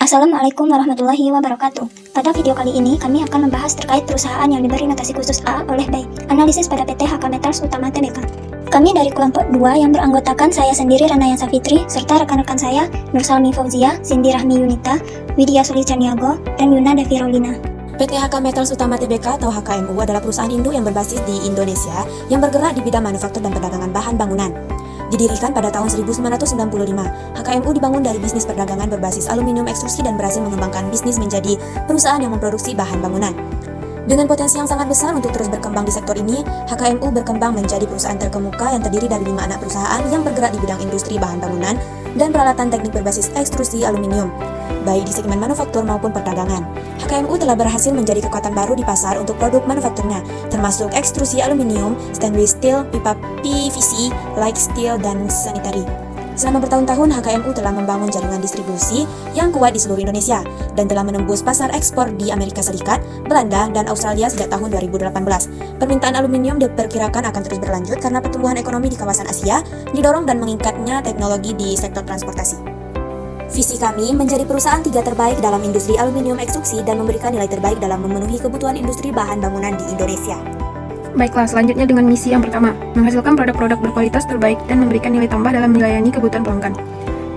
Assalamualaikum warahmatullahi wabarakatuh. Pada video kali ini, kami akan membahas terkait perusahaan yang diberi notasi khusus A oleh BEI. Analisis pada PT HK Metals Utama Tbk. Kami dari kelompok 2 yang beranggotakan saya sendiri Ranayansa Fitri, serta rekan-rekan saya Nursalmi Fauzia, Cindy Rahmi Yunita, Widya Suli Caniago, dan Yuna Devi Rolina. PT HK Metals Utama Tbk atau HKMU adalah perusahaan induk yang berbasis di Indonesia yang bergerak di bidang manufaktur dan perdagangan bahan bangunan. Didirikan pada tahun 1995, HKMU dibangun dari bisnis perdagangan berbasis aluminium ekstrusi dan berhasil mengembangkan bisnis menjadi perusahaan yang memproduksi bahan bangunan. Dengan potensi yang sangat besar untuk terus berkembang di sektor ini, HKMU berkembang menjadi perusahaan terkemuka yang terdiri dari 5 anak perusahaan yang bergerak di bidang industri bahan bangunan dan peralatan teknik berbasis ekstrusi aluminium, baik di segmen manufaktur maupun perdagangan. HKMU telah berhasil menjadi kekuatan baru di pasar untuk produk manufakturnya, termasuk ekstrusi aluminium, stainless steel, pipa PVC, light steel, dan sanitary. Selama bertahun-tahun, HKMU telah membangun jaringan distribusi yang kuat di seluruh Indonesia dan telah menembus pasar ekspor di Amerika Serikat, Belanda, dan Australia sejak tahun 2018. Permintaan aluminium diperkirakan akan terus berlanjut karena pertumbuhan ekonomi di kawasan Asia didorong dan meningkatnya teknologi di sektor transportasi. Visi kami menjadi perusahaan 3 terbaik dalam industri aluminium ekstruksi dan memberikan nilai terbaik dalam memenuhi kebutuhan industri bahan bangunan di Indonesia. Baiklah, selanjutnya dengan misi yang pertama, menghasilkan produk-produk berkualitas terbaik dan memberikan nilai tambah dalam melayani kebutuhan pelanggan.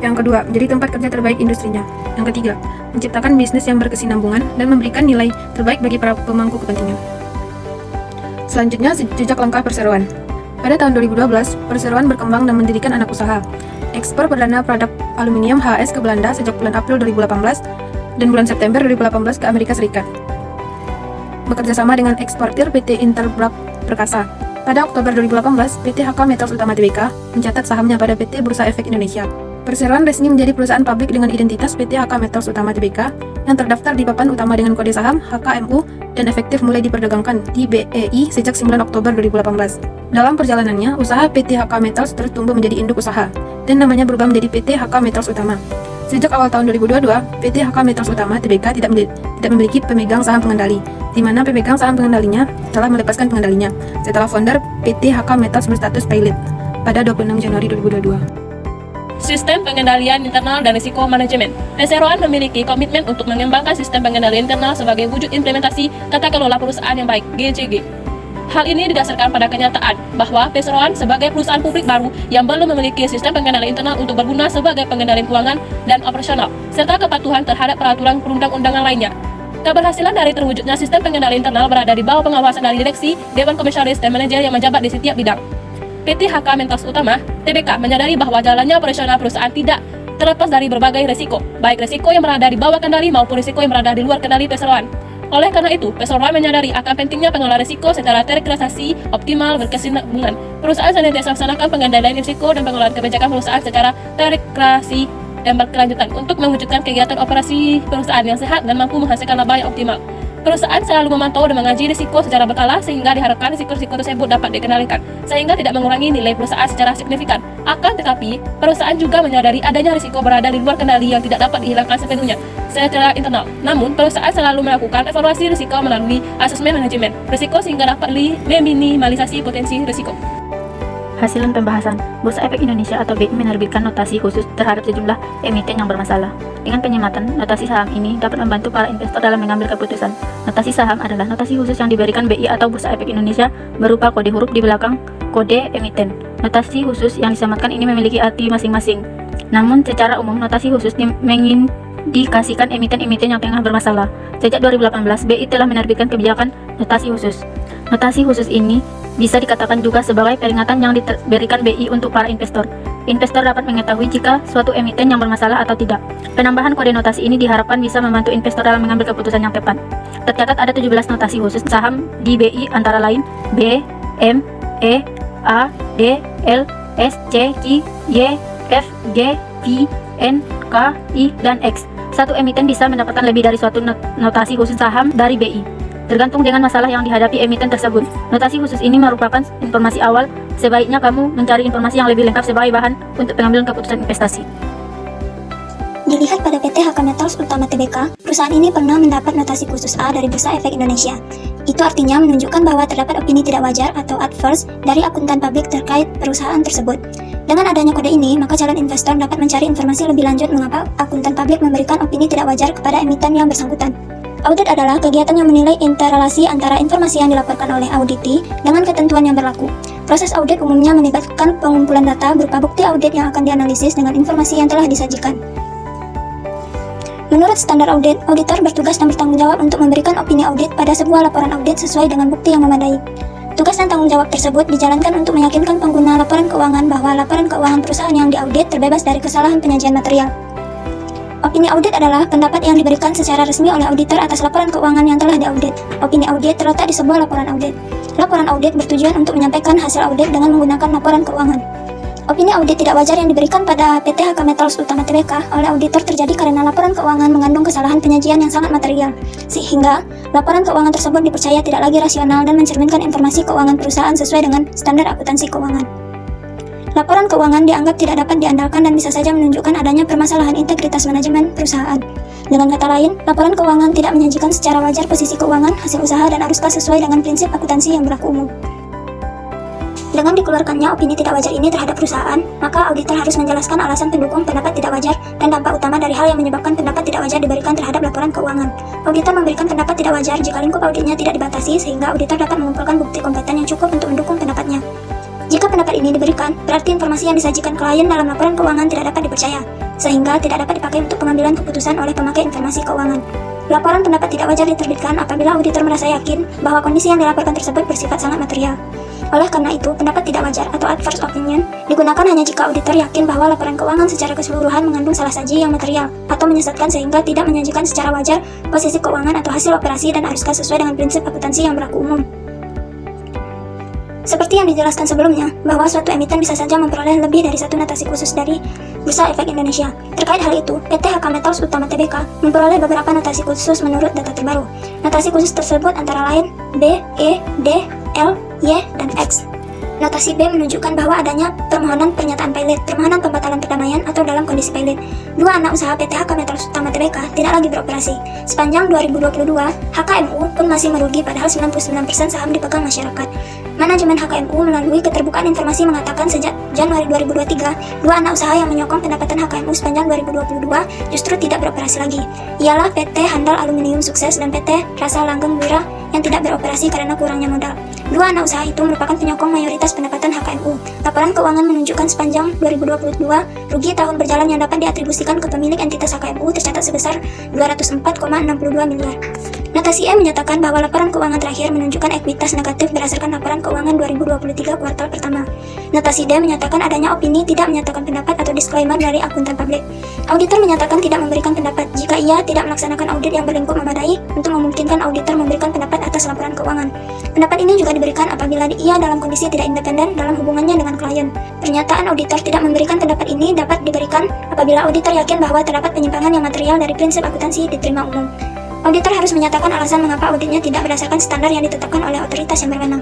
Yang kedua, menjadi tempat kerja terbaik industrinya. Yang ketiga, menciptakan bisnis yang berkesinambungan dan memberikan nilai terbaik bagi para pemangku kepentingan. Selanjutnya, jejak langkah perseroan. Pada tahun 2012, perseroan berkembang dan mendirikan anak usaha. Ekspor perdana produk aluminium HS ke Belanda sejak bulan April 2018 dan bulan September 2018 ke Amerika Serikat. Bekerja sama dengan eksportir PT Interbrak Perkasa. Pada Oktober 2018, PT HK Metals Utama Tbk mencatat sahamnya pada PT Bursa Efek Indonesia. Perseroan resmi menjadi perusahaan publik dengan identitas PT HK Metals Utama Tbk yang terdaftar di papan utama dengan kode saham HKMU dan efektif mulai diperdagangkan di BEI sejak 9 Oktober 2018. Dalam perjalanannya, usaha PT HK Metals terus tumbuh menjadi induk usaha dan namanya berubah menjadi PT HK Metals Utama. Sejak awal tahun 2022, PT HK Metals Utama Tbk tidak memiliki pemegang saham pengendali, di mana pemegang saham pengendalinya telah melepaskan pengendalinya setelah founder PT HK Metals berstatus pilot pada 26 Januari 2022. Sistem pengendalian internal dan risiko manajemen. Perseroan memiliki komitmen untuk mengembangkan sistem pengendalian internal sebagai wujud implementasi tata kelola perusahaan yang baik (GCG). Hal ini didasarkan pada kenyataan bahwa Perseroan sebagai perusahaan publik baru yang belum memiliki sistem pengendalian internal untuk berguna sebagai pengendalian keuangan dan operasional, serta kepatuhan terhadap peraturan perundang-undangan lainnya. Keberhasilan dari terwujudnya sistem pengendalian internal berada di bawah pengawasan dari direksi, dewan komisaris, dan manajer yang menjabat di setiap bidang. PT HK Metals Utama Tbk menyadari bahwa jalannya operasional perusahaan tidak terlepas dari berbagai risiko, baik risiko yang berada di bawah kendali maupun risiko yang berada di luar kendali Perseroan. Oleh karena itu, Perseroan menyadari akan pentingnya pengelolaan risiko secara terrealisasi, optimal, berkesinambungan. Perusahaan senantiasa melaksanakan pengendalian risiko dan pengelolaan kebijakan perusahaan secara terrealisasi dan berkelanjutan untuk mewujudkan kegiatan operasi perusahaan yang sehat dan mampu menghasilkan laba yang optimal. Perusahaan selalu memantau dan mengaji risiko secara berkala sehingga diharapkan risiko-risiko tersebut dapat dikendalikan sehingga tidak mengurangi nilai perusahaan secara signifikan. Akan tetapi, perusahaan juga menyadari adanya risiko berada di luar kendali yang tidak dapat dihilangkan sepenuhnya secara internal. Namun, perusahaan selalu melakukan evaluasi risiko melalui asesmen manajemen risiko sehingga dapat meminimalisasi potensi risiko. Hasilan pembahasan, Bursa Efek Indonesia atau BEI menerbitkan notasi khusus terhadap sejumlah emiten yang bermasalah. Dengan penyematan, notasi saham ini dapat membantu para investor dalam mengambil keputusan. Notasi saham adalah notasi khusus yang diberikan BEI atau Bursa Efek Indonesia berupa kode huruf di belakang kode emiten. Notasi khusus yang disematkan ini memiliki arti masing-masing. Namun, secara umum, notasi khusus mengindikasikan emiten-emiten yang tengah bermasalah. Sejak 2018, BEI telah menerbitkan kebijakan notasi khusus. Notasi khusus ini bisa dikatakan juga sebagai peringatan yang diberikan BEI untuk para investor. Investor dapat mengetahui jika suatu emiten yang bermasalah atau tidak. Penambahan kode notasi ini diharapkan bisa membantu investor dalam mengambil keputusan yang tepat. Tercatat ada 17 notasi khusus saham di BEI antara lain B, M, E, A, D, L, S, C, Q, Y, F, G, V, N, K, I, dan X. Satu emiten bisa mendapatkan lebih dari suatu notasi khusus saham dari BEI, tergantung dengan masalah yang dihadapi emiten tersebut. Notasi khusus ini merupakan informasi awal. Sebaiknya kamu mencari informasi yang lebih lengkap sebagai bahan untuk pengambilan keputusan investasi. Dilihat pada PT HK Metals Utama Tbk, perusahaan ini pernah mendapat notasi khusus A dari Bursa Efek Indonesia. Itu artinya menunjukkan bahwa terdapat opini tidak wajar atau adverse dari akuntan publik terkait perusahaan tersebut. Dengan adanya kode ini, maka calon investor dapat mencari informasi lebih lanjut mengapa akuntan publik memberikan opini tidak wajar kepada emiten yang bersangkutan. Audit adalah kegiatan yang menilai interrelasi antara informasi yang dilaporkan oleh auditi dengan ketentuan yang berlaku. Proses audit umumnya melibatkan pengumpulan data berupa bukti audit yang akan dianalisis dengan informasi yang telah disajikan. Menurut standar audit, auditor bertugas dan bertanggung jawab untuk memberikan opini audit pada sebuah laporan audit sesuai dengan bukti yang memadai. Tugas dan tanggung jawab tersebut dijalankan untuk meyakinkan pengguna laporan keuangan bahwa laporan keuangan perusahaan yang diaudit terbebas dari kesalahan penyajian material. Opini audit adalah pendapat yang diberikan secara resmi oleh auditor atas laporan keuangan yang telah diaudit. Opini audit terletak di sebuah laporan audit. Laporan audit bertujuan untuk menyampaikan hasil audit dengan menggunakan laporan keuangan. Opini audit tidak wajar yang diberikan pada PT HK Metals Utama Tbk oleh auditor terjadi karena laporan keuangan mengandung kesalahan penyajian yang sangat material, sehingga laporan keuangan tersebut dipercaya tidak lagi rasional dan mencerminkan informasi keuangan perusahaan sesuai dengan standar akuntansi keuangan. Laporan keuangan dianggap tidak dapat diandalkan dan bisa saja menunjukkan adanya permasalahan integritas manajemen perusahaan. Dengan kata lain, laporan keuangan tidak menyajikan secara wajar posisi keuangan, hasil usaha, dan arus kas sesuai dengan prinsip akuntansi yang berlaku umum. Dengan dikeluarkannya opini tidak wajar ini terhadap perusahaan, maka auditor harus menjelaskan alasan pendukung pendapat tidak wajar dan dampak utama dari hal yang menyebabkan pendapat tidak wajar diberikan terhadap laporan keuangan. Auditor memberikan pendapat tidak wajar jika lingkup auditnya tidak dibatasi, sehingga auditor dapat mengumpulkan bukti kompeten yang cukup untuk mendukung pendapatnya. Jika pendapat ini diberikan, berarti informasi yang disajikan klien dalam laporan keuangan tidak dapat dipercaya, sehingga tidak dapat dipakai untuk pengambilan keputusan oleh pemakai informasi keuangan. Laporan pendapat tidak wajar diterbitkan apabila auditor merasa yakin bahwa kondisi yang dilaporkan tersebut bersifat sangat material. Oleh karena itu, pendapat tidak wajar atau adverse opinion digunakan hanya jika auditor yakin bahwa laporan keuangan secara keseluruhan mengandung salah saji yang material atau menyesatkan sehingga tidak menyajikan secara wajar posisi keuangan atau hasil operasi dan arus kas sesuai dengan prinsip akuntansi yang berlaku umum. Seperti yang dijelaskan sebelumnya, bahwa suatu emiten bisa saja memperoleh lebih dari satu notasi khusus dari Bursa Efek Indonesia. Terkait hal itu, PT HK Metals Utama Tbk memperoleh beberapa notasi khusus menurut data terbaru. Notasi khusus tersebut antara lain B, E, D, L, Y, dan X. Notasi B menunjukkan bahwa adanya permohonan pernyataan pilot, permohonan pembatalan perdamaian atau dalam kondisi pilot. Dua anak usaha PT HK Metals Utama Tbk tidak lagi beroperasi. Sepanjang 2022, HKMU pun masih merugi padahal 99% saham dipegang masyarakat. Manajemen HKMU melalui keterbukaan informasi mengatakan sejak Januari 2023, dua anak usaha yang menyokong pendapatan HKMU sepanjang 2022 justru tidak beroperasi lagi. Ialah PT Handal Aluminium Sukses dan PT Rasa Langgeng Wira yang tidak beroperasi karena kurangnya modal. Dua anak usaha itu merupakan penyokong mayoritas pendapatan HKMU. Laporan keuangan menunjukkan sepanjang 2022, rugi tahun berjalan yang dapat diatribusikan ke pemilik entitas HKMU tercatat sebesar 204,62 miliar. Notasi E menyatakan bahwa laporan keuangan terakhir menunjukkan ekuitas negatif berdasarkan laporan keuangan 2023 kuartal pertama. Notasi D menyatakan adanya opini tidak menyatakan pendapat atau disclaimer dari akuntan publik. Auditor menyatakan tidak memberikan pendapat jika ia tidak melaksanakan audit yang berlingkup memadai untuk memungkinkan auditor memberikan pendapat atas laporan keuangan. Pendapat ini juga diberikan apabila ia dalam kondisi tidak independen dalam hubungannya dengan klien. Pernyataan auditor tidak memberikan pendapat ini dapat diberikan apabila auditor yakin bahwa terdapat penyimpangan yang material dari prinsip akuntansi diterima umum. Auditor harus menyatakan alasan mengapa auditnya tidak berdasarkan standar yang ditetapkan oleh otoritas yang berwenang.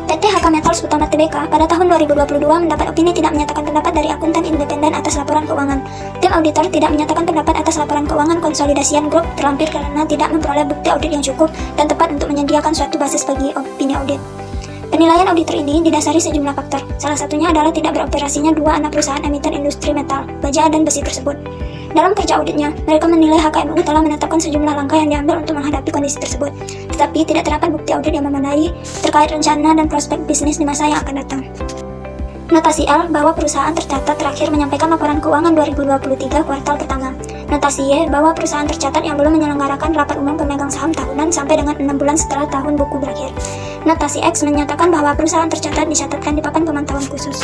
PT HK Metals Utama Tbk pada tahun 2022 mendapat opini tidak menyatakan pendapat dari akuntan independen atas laporan keuangan. Tim auditor tidak menyatakan pendapat atas laporan keuangan konsolidasian grup terlampir karena tidak memperoleh bukti audit yang cukup dan tepat untuk menyediakan suatu basis bagi opini audit. Penilaian auditor ini didasari sejumlah faktor. Salah satunya adalah tidak beroperasinya dua anak perusahaan emiten industri metal, baja, dan besi tersebut. Dalam kerja auditnya, mereka menilai HKMU telah menetapkan sejumlah langkah yang diambil untuk menghadapi kondisi tersebut, tetapi tidak terdapat bukti audit yang memadai terkait rencana dan prospek bisnis di masa yang akan datang. Notasi L bahwa perusahaan tercatat terakhir menyampaikan laporan keuangan 2023 kuartal pertama. Notasi Y bahwa perusahaan tercatat yang belum menyelenggarakan rapat umum pemegang saham tahunan sampai dengan 6 bulan setelah tahun buku berakhir. Notasi X menyatakan bahwa perusahaan tercatat dicatatkan di papan pemantauan khusus.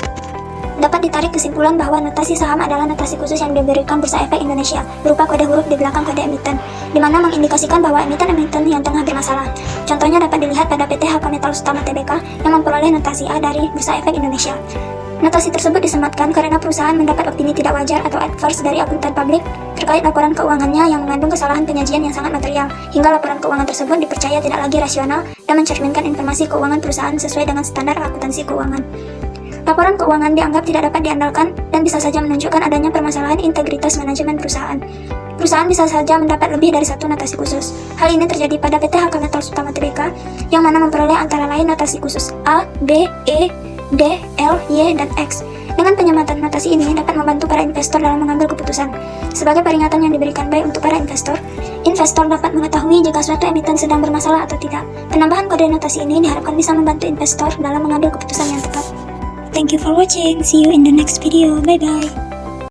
Dapat ditarik kesimpulan bahwa notasi saham adalah notasi khusus yang diberikan Bursa Efek Indonesia berupa kode huruf di belakang kode emiten, di mana mengindikasikan bahwa emiten-emiten yang tengah bermasalah. Contohnya dapat dilihat pada PT HK Metals Utama Tbk yang memperoleh notasi A dari Bursa Efek Indonesia. Notasi tersebut disematkan karena perusahaan mendapat opini tidak wajar atau adverse dari akuntan publik terkait laporan keuangannya yang mengandung kesalahan penyajian yang sangat material, hingga laporan keuangan tersebut dipercaya tidak lagi rasional dan mencerminkan informasi keuangan perusahaan sesuai dengan standar akuntansi keuangan. Laporan keuangan dianggap tidak dapat diandalkan dan bisa saja menunjukkan adanya permasalahan integritas manajemen perusahaan. Perusahaan bisa saja mendapat lebih dari satu notasi khusus. Hal ini terjadi pada PT HK Metals Utama Tbk yang mana memperoleh antara lain notasi khusus A, B, E, D, L, Y, dan X. Dengan penyematan notasi ini dapat membantu para investor dalam mengambil keputusan. Sebagai peringatan yang diberikan BI untuk para investor dapat mengetahui jika suatu emiten sedang bermasalah atau tidak. Penambahan kode notasi ini diharapkan bisa membantu investor dalam mengambil keputusan yang tepat. Thank you for watching. See you in the next video. Bye bye.